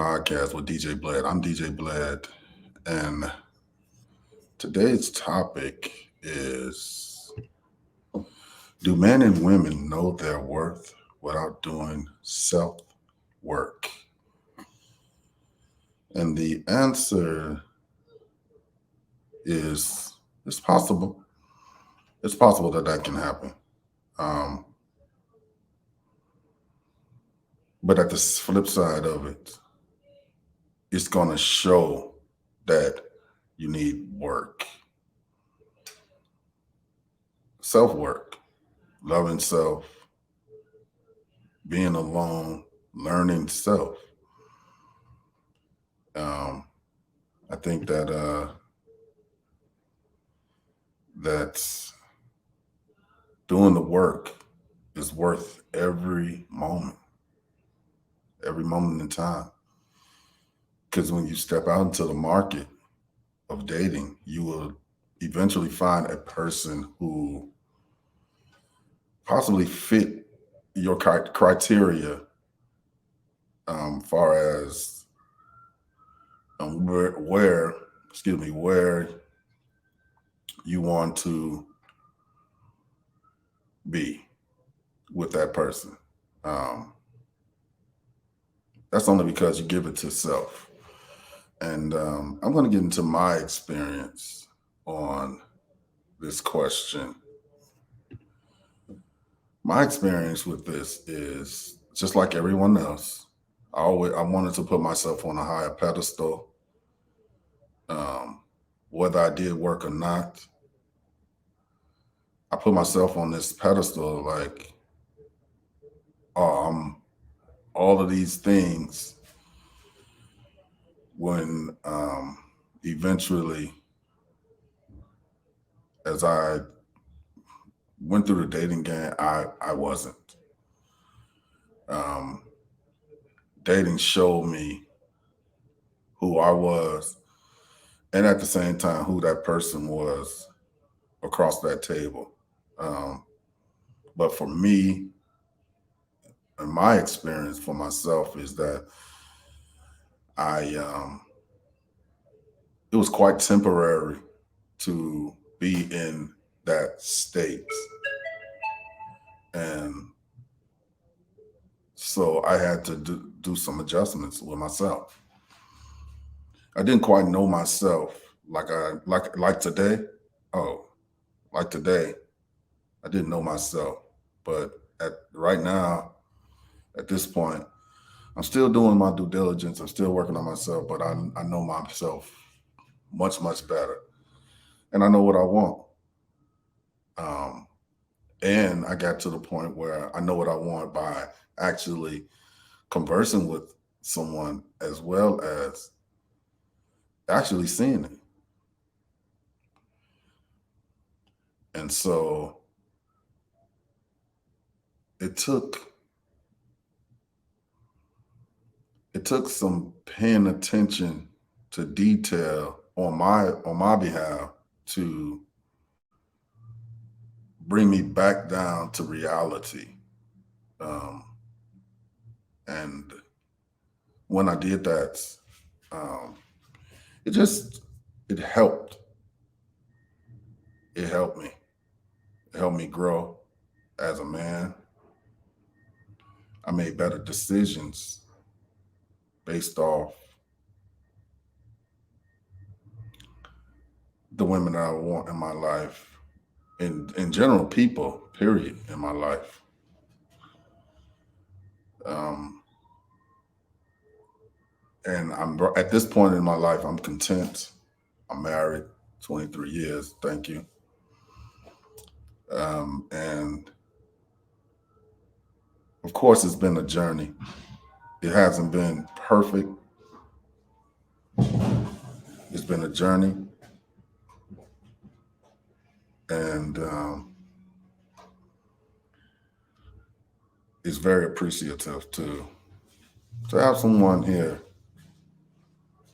podcast with DJ Bled. I'm DJ Bled, and today's topic is, do men and women know their worth without doing self work? And the answer is it's possible. It's possible that that can happen. Um, but at the flip side of it, it's going to show that you need work, self work, loving self, being alone, learning self. Um, I think that's doing the work is worth every moment in time. Because when you step out into the market of dating, you will eventually find a person who possibly fit your criteria, far as where you want to be with that person. Um, that's only because you give it to self. And I'm going to get into my experience on this question. My experience with this is just like everyone else. I wanted to put myself on a higher pedestal, um, whether I did work or not. I put myself on this pedestal like, oh, I'm all of these things when eventually, as I went through the dating game, I wasn't. Um, Dating showed me who I was, and at the same time, who that person was across that table. Um, but for me, and my experience for myself is that I it was quite temporary to be in that state, and so I had to do some adjustments with myself. I didn't quite know myself like today. Oh, like today, I didn't know myself. But at right now, at this point, I'm still doing my due diligence. I'm still working on myself, but I know myself much better, and I know what I want. Um, and I got to the point where I know what I want by actually conversing with someone as well as actually seeing it. And so it took it took some paying attention to detail on my behalf to bring me back down to reality. Um, and when I did that, um, it just it helped. It helped me. It helped me grow as a man. I made better decisions based off the women that I want in my life, in general, people, period, in my life. Um, and I'm at this point in my life, I'm content. I'm married, 23 years. Thank you. And of course, it's been a journey. It hasn't been perfect. It's been a journey, and it's very appreciative to have someone here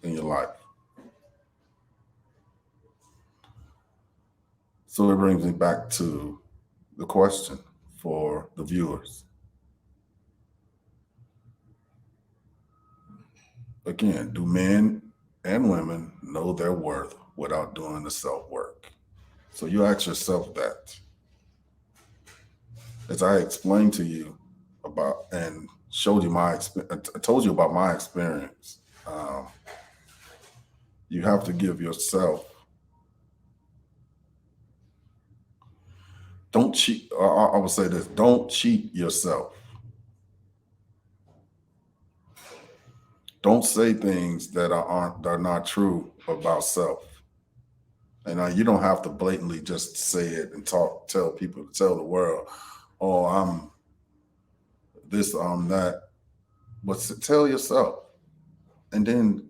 in your life. So it brings me back to the question for the viewers. Again, do men and women know their worth without doing the self work? So you ask yourself that. As I explained to you about and showed you my experience, I told you about my experience. Um, you have to give yourself, don't cheat. I would say this, don't cheat yourself. Don't say things that are not true about self. And you don't have to blatantly just say it and tell people, tell the world, oh, I'm this, I'm that. But tell yourself, and then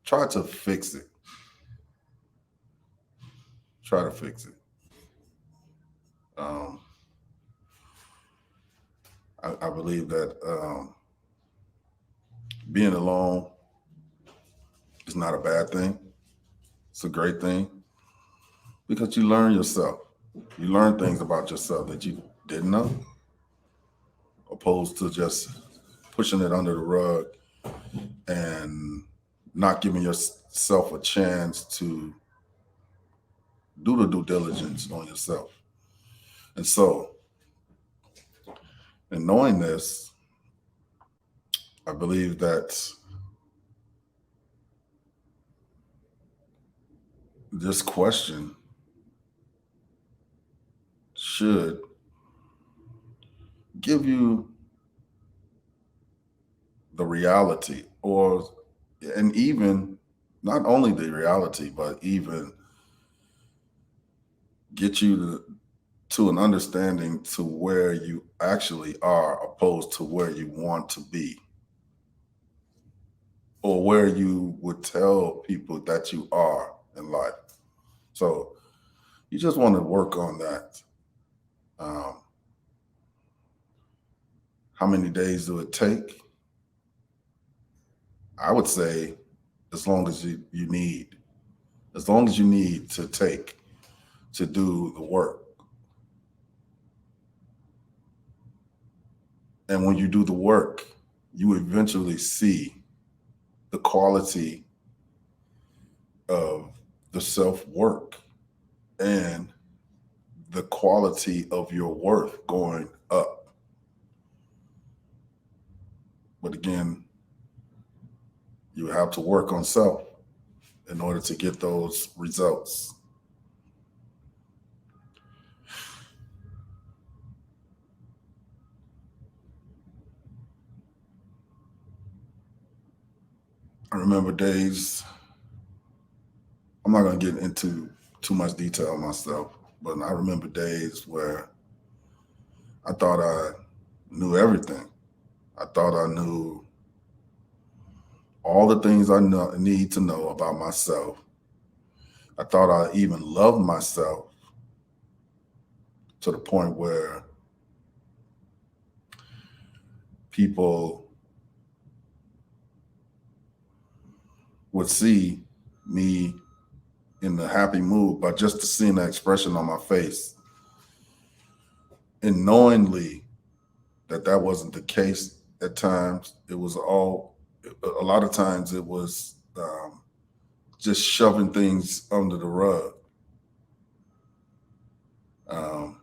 try to fix it. Try to fix it. Um, I believe that being alone is not a bad thing. It's a great thing because you learn yourself. You learn things about yourself that you didn't know, opposed to just pushing it under the rug and not giving yourself a chance to do the due diligence on yourself. And so, in knowing this, I believe that this question should give you the reality, and even not only the reality, but even get you to an understanding to where you actually are opposed to where you want to be, or where you would tell people that you are in life. So you just want to work on that. Um, how many days do it take? I would say as long as you need, as long as you need to take to do the work. And when you do the work, you eventually see the quality of the self work and the quality of your worth going up. But again, you have to work on self in order to get those results. I remember days, I'm not going to get into too much detail myself, but I remember days where I thought I knew everything. I thought I knew all the things need to know about myself. I thought I even loved myself to the point where people would see me in the happy mood by just seeing the expression on my face. And knowingly that wasn't the case at times, a lot of times it was just shoving things under the rug. Um,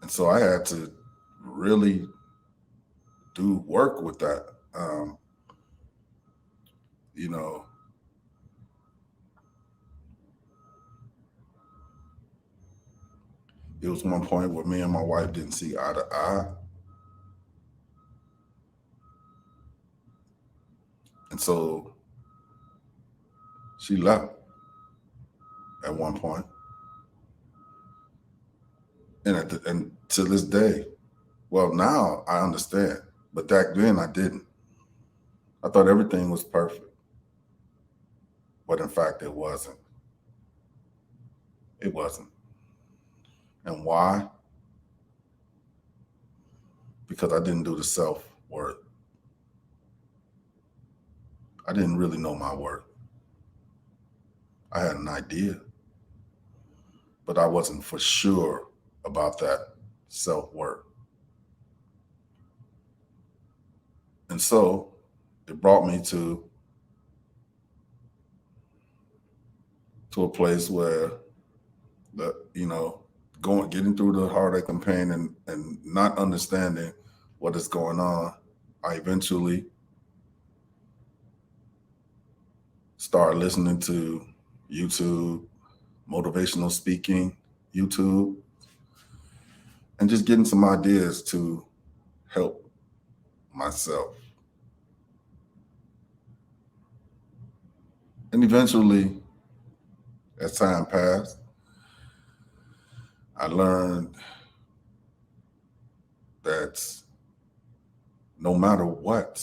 and so I had to really do work with that. You know, it was one point where me and my wife didn't see eye to eye. And so she left at one point. And to this day, well, now I understand, but back then I didn't. I thought everything was perfect, but in fact, it wasn't. It wasn't. And why? Because I didn't do the self work. I didn't really know my worth. I had an idea, but I wasn't for sure about that self work. And so it brought me to a place where getting through the heartache and pain and not understanding what is going on, I eventually started listening to YouTube, motivational speaking, YouTube, and just getting some ideas to help myself. And eventually, as time passed, I learned that no matter what,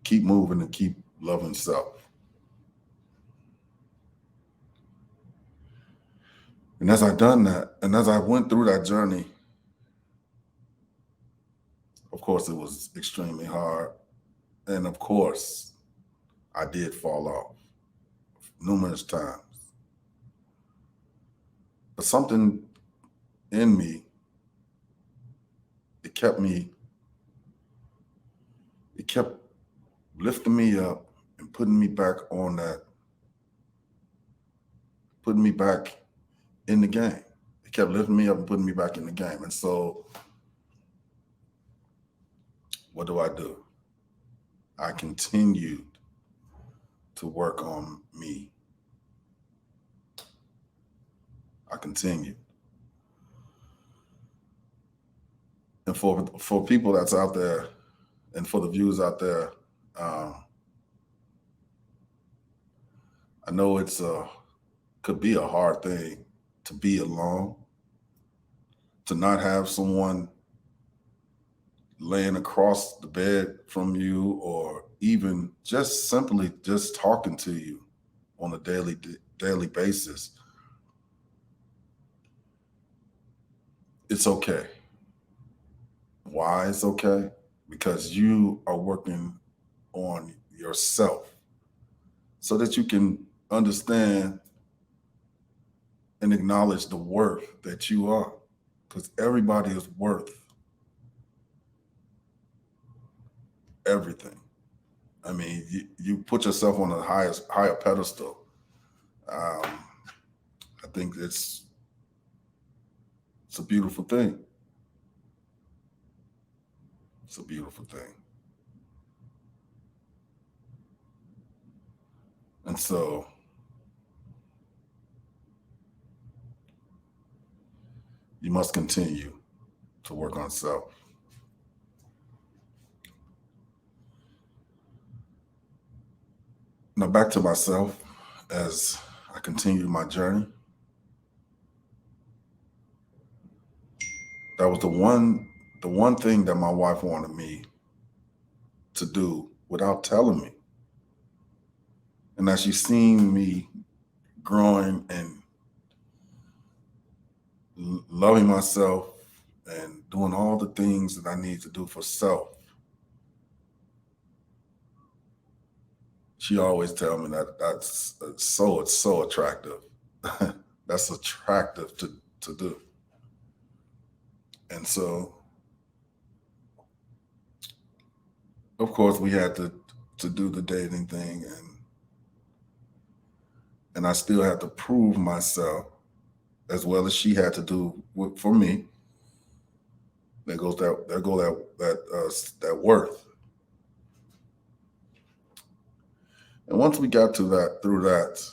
keep moving and keep loving self. And as I done that, and as I went through that journey, of course, it was extremely hard. And of course, I did fall off numerous times. But something in me, it kept lifting me up and putting me back in the game. It kept lifting me up and putting me back in the game. And so what do? I continued to work on me. I continued. And for people that's out there, and for the viewers out there, I know could be a hard thing to be alone, to not have someone laying across the bed from you, or even just simply just talking to you on a daily basis. It's okay. Why it's okay? Because you are working on yourself so that you can understand and acknowledge the worth that you are, because everybody is worth everything. I mean, you put yourself on a higher pedestal. I think it's a beautiful thing. It's a beautiful thing. And so you must continue to work on self. Now back to myself as I continue my journey. That was the one thing that my wife wanted me to do without telling me. And as she's seen me growing and loving myself and doing all the things that I need to do for self, she always tell me that's so attractive. That's attractive to do. And so, of course, we had to do the dating thing, and I still had to prove myself as well as she had to do for me. There goes that worth. And once we got through that,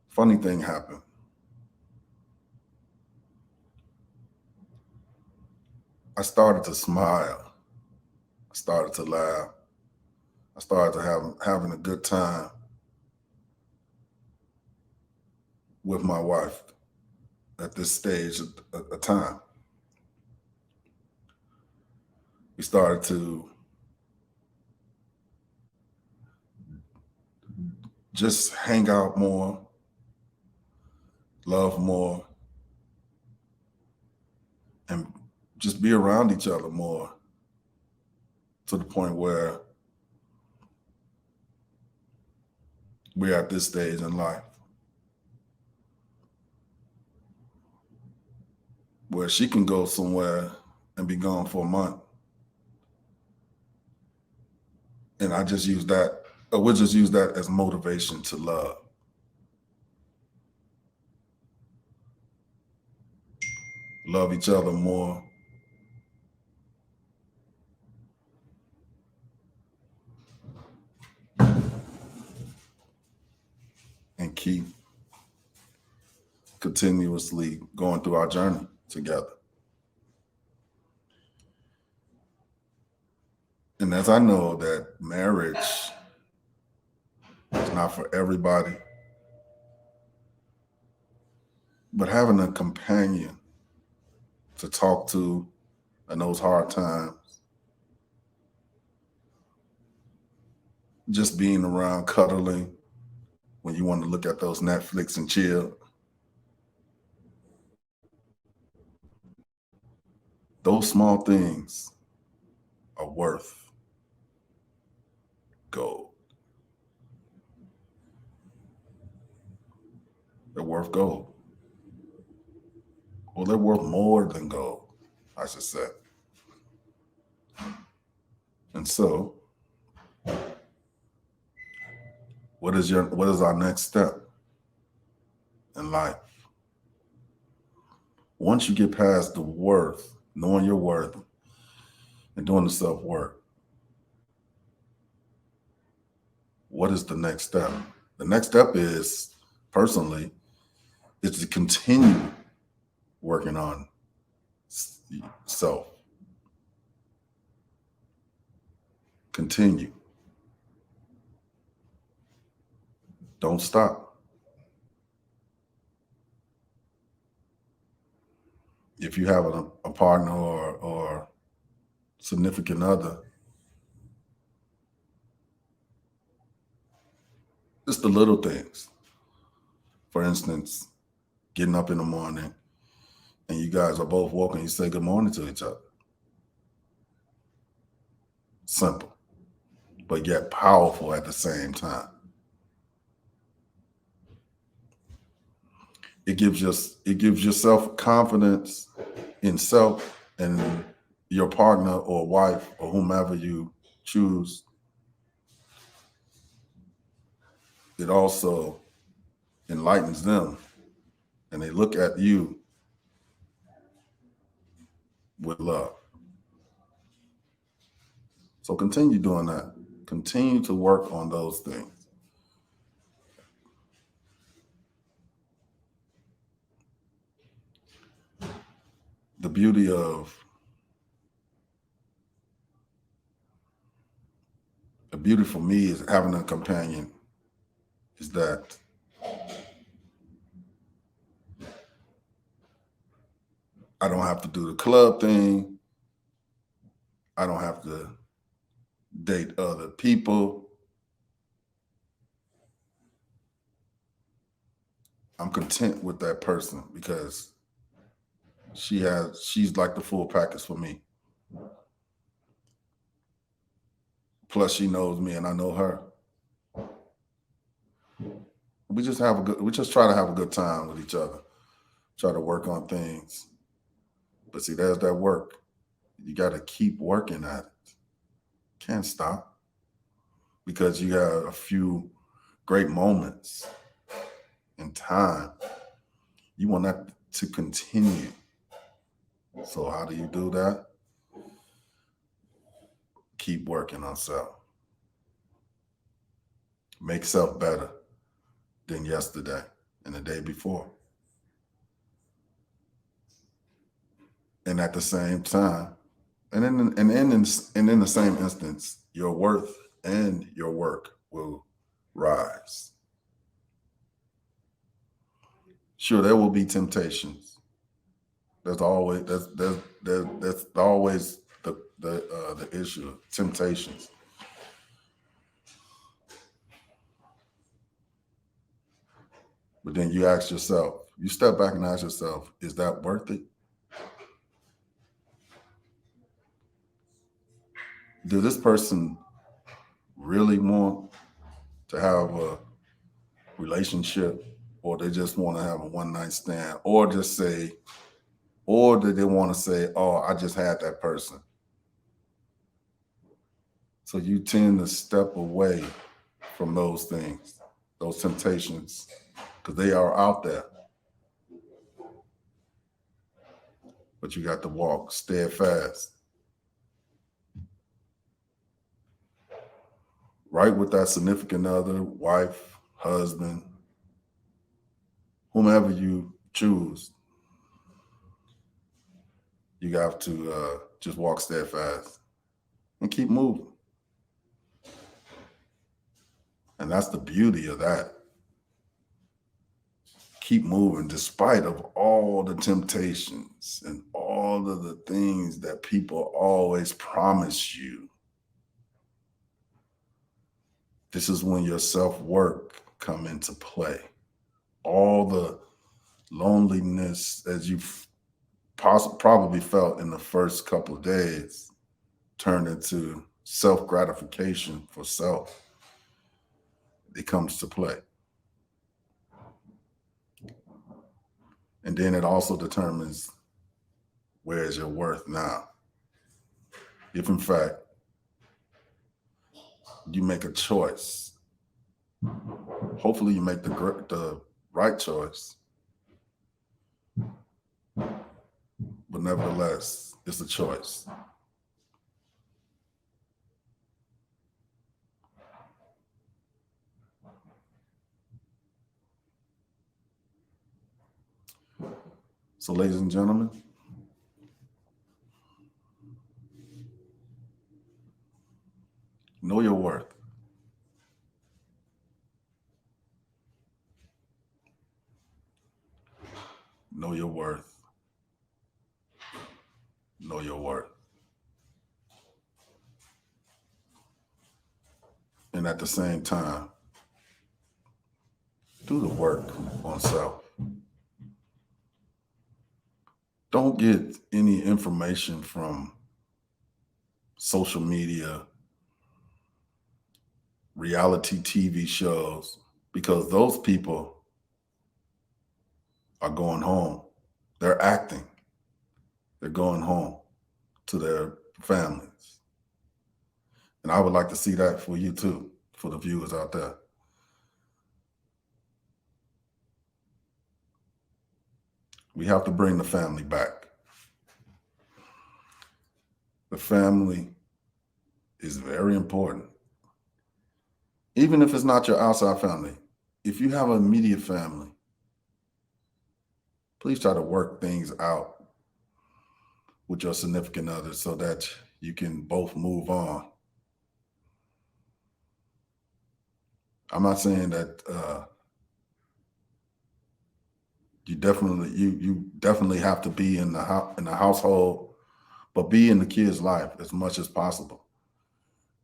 funny thing happened. I started to smile. I started to laugh. I started to having a good time with my wife at this stage of a time. We started to just hang out more, love more, and just be around each other more, to the point where we're at this stage in life. where she can go somewhere and be gone for a month. And I just use that, or we'll just use that as motivation to love. Love each other more. And keep continuously going through our journey together. And as I know that marriage is not for everybody, but having a companion to talk to in those hard times, just being around, cuddling when you want to look at those Netflix and chill, those small things are worth gold. They're worth gold. Well, they're worth more than gold, I should say. And so, what is our next step in life? Once you get past the worth, knowing your worth, and doing the self-work, what is the next step? The next step is, personally, is to continue working on self. Continue. Don't stop. If you have a partner or significant other, just the little things. For instance, getting up in the morning and you guys are both woke and you say good morning to each other. Simple, but yet powerful at the same time. It gives yourself confidence in self and your partner or wife or whomever you choose. It also enlightens them and they look at you with love. So continue doing that. Continue to work on those things. The beauty for me is having a companion is that I don't have to do the club thing. I don't have to date other people. I'm content with that person because she's like the full package for me. Plus she knows me and I know her. We just try to have a good time with each other. Try to work on things. But see, there's that work. You got to keep working at it. Can't stop because you got a few great moments in time. You want that to continue. So how do you do that? Keep working on self. Make self better than yesterday and the day before. And at the same time, and in the same instance, your worth and your work will rise. Sure, there will be temptations. That's always the issue, temptations. But then you ask yourself, you step back and ask yourself, is that worth it? Does this person really want to have a relationship, or they just want to have a one-night stand, or just say, or do they want to say, oh, I just had that person? So you tend to step away from those things, those temptations, because they are out there. But you got to walk steadfast, right with that significant other, wife, husband, whomever you choose. You have to just walk steadfast and keep moving. And that's the beauty of that. Keep moving despite of all the temptations and all of the things that people always promise you. This is when your self-work come into play. All the loneliness as you've probably felt in the first couple of days turned into self-gratification for self. It comes to play. And then it also determines where is your worth now. If in fact you make a choice, hopefully you make the right choice, but nevertheless, it's a choice. So, ladies and gentlemen, know your worth. Know your worth. Know your worth. And at the same time, do the work on self. Don't get any information from social media, reality TV shows, because those people are going home. They're acting. They're going home to their families. And I would like to see that for you too, for the viewers out there. We have to bring the family back. The family is very important. Even if it's not your outside family, if you have an immediate family, please try to work things out with your significant other so that you can both move on. I'm not saying that you definitely have to be in the household, but be in the kid's life as much as possible.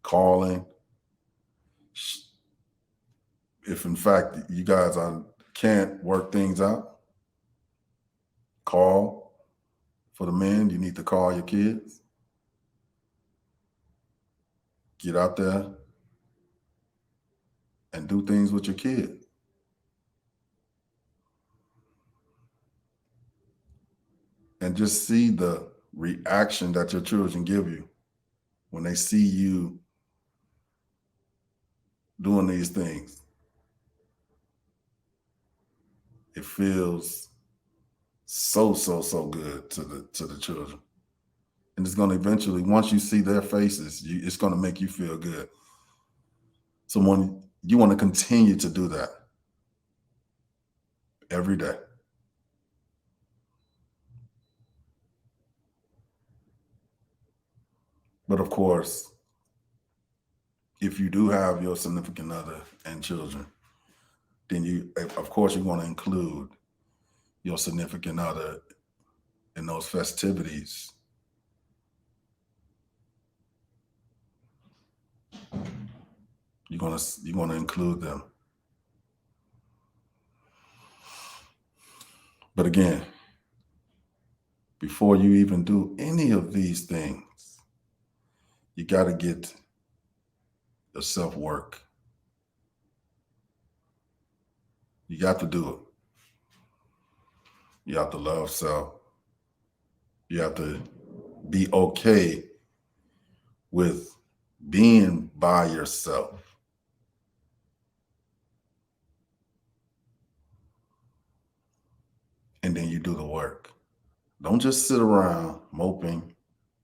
Calling, if in fact you guys can't work things out, call. For the men, you need to call your kids. Get out there and do things with your kids. And just see the reaction that your children give you when they see you doing these things. It feels so good to the children. And it's going to eventually, once you see their faces, it's going to make you feel good. So when you want to continue to do that every day. But of course, if you do have your significant other and children, then of course, you want to include your significant other in those festivities. You're gonna include them. But again, before you even do any of these things, you got to get your self-work. You got to do it. You have to love self. You have to be okay with being by yourself. And then you do the work. Don't just sit around moping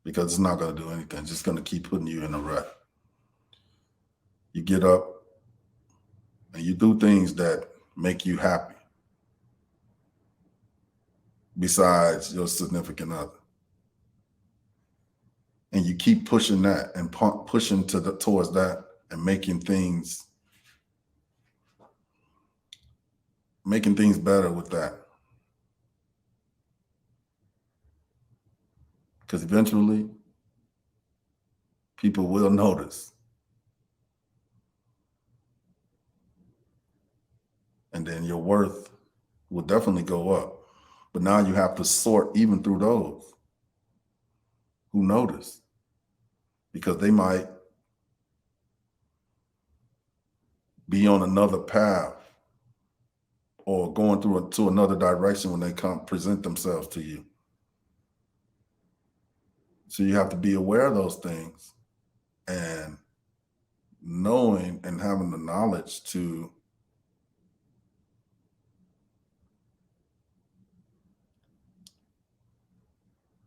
because it's not going to do anything. It's just going to keep putting you in a rut. You get up and you do things that make you happy besides your significant other. And you keep pushing that and pushing towards that and making things better with that. Because eventually people will notice. And then your worth will definitely go up. But now you have to sort even through those who notice, because they might be on another path or going to another direction when they come present themselves to you. So you have to be aware of those things and knowing and having the knowledge to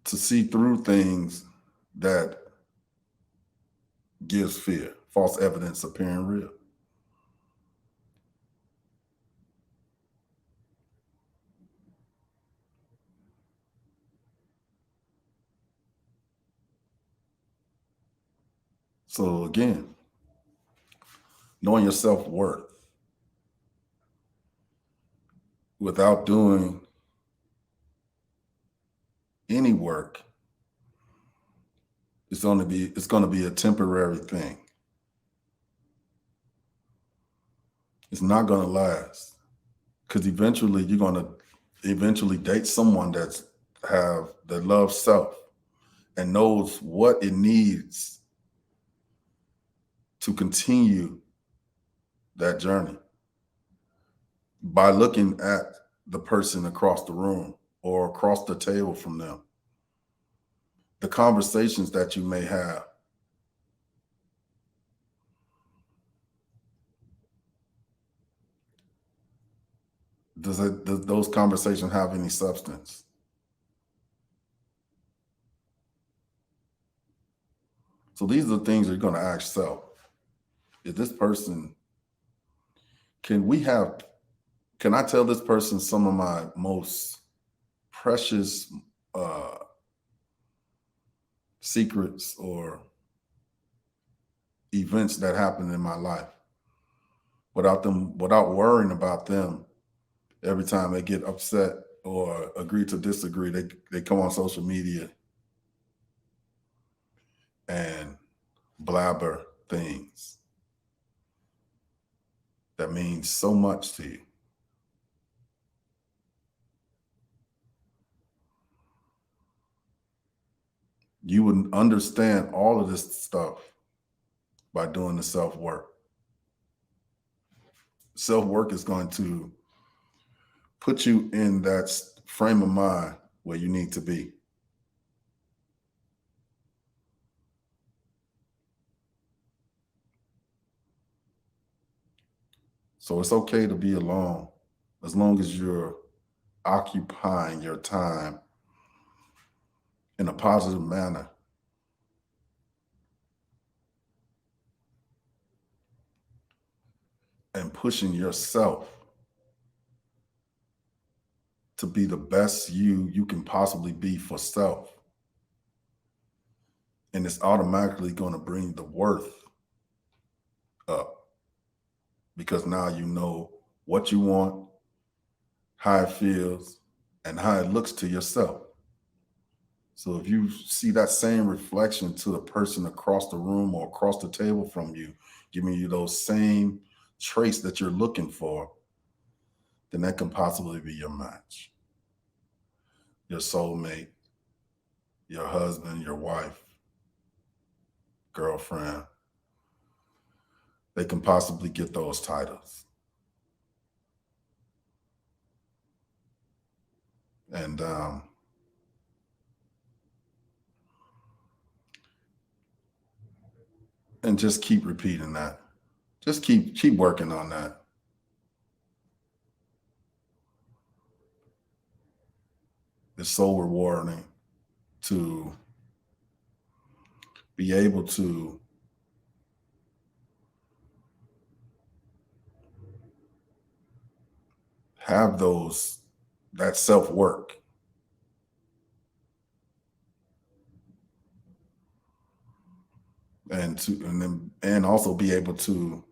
see through things that gives fear, false evidence appearing real. So again, knowing your self-worth without doing any work, it's going to be a temporary thing. It's not going to last, because eventually you're going to date someone that loves self and knows what it needs to continue that journey by looking at the person across the room or across the table from them, the conversations that you may have. Does those conversations have any substance? So these are the things you're going to ask self. Is this person, can I tell this person some of my most precious secrets or events that happened in my life without worrying about them every time they get upset or agree to disagree? They come on social media and blabber things that mean so much to you. You would understand all of this stuff by doing the self-work. Self-work is going to put you in that frame of mind where you need to be. So it's okay to be alone as long as you're occupying your time in a positive manner. And pushing yourself to be the best you can possibly be for self. And it's automatically going to bring the worth up, because now you know what you want, how it feels, and how it looks to yourself. So if you see that same reflection to the person across the room or across the table from you, giving you those same traits that you're looking for, then that can possibly be your match, your soulmate, your husband, your wife, girlfriend. They can possibly get those titles. And And just keep repeating that. Just keep working on that. It's so rewarding to be able to have that self-work and also be able to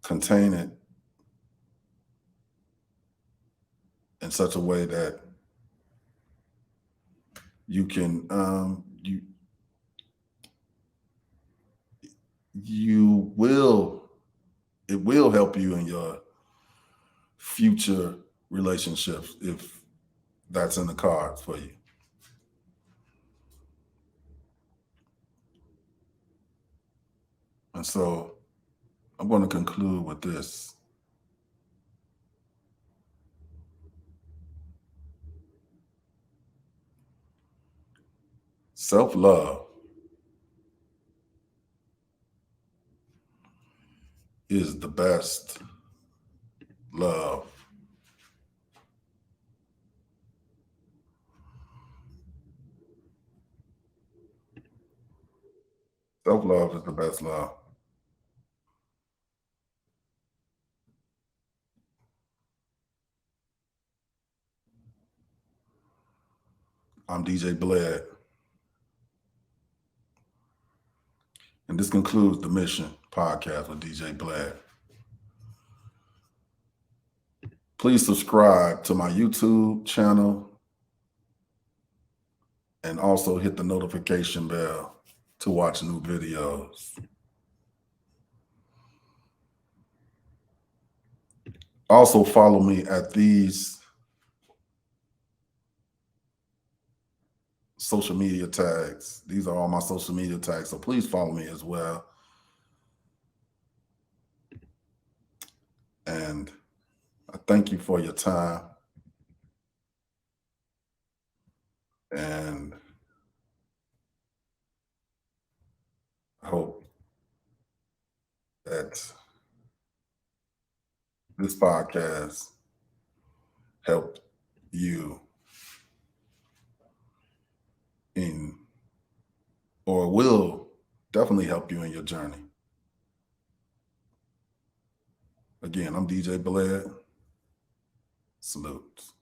contain it in such a way that you can you will it will help you in your future relationships if that's in the cards for you. And so I'm going to conclude with this. Self-love is the best love. Self-love is the best love. I'm DJ Bled, and this concludes the Mission Podcast with DJ Bled. Please subscribe to my YouTube channel and also hit the notification bell to watch new videos. Also follow me at these social media tags. These are all my social media tags, so please follow me as well. And I thank you for your time. And I hope that this podcast helped you in, or will definitely help you in your journey. Again, I'm DJ Bled. Salutes.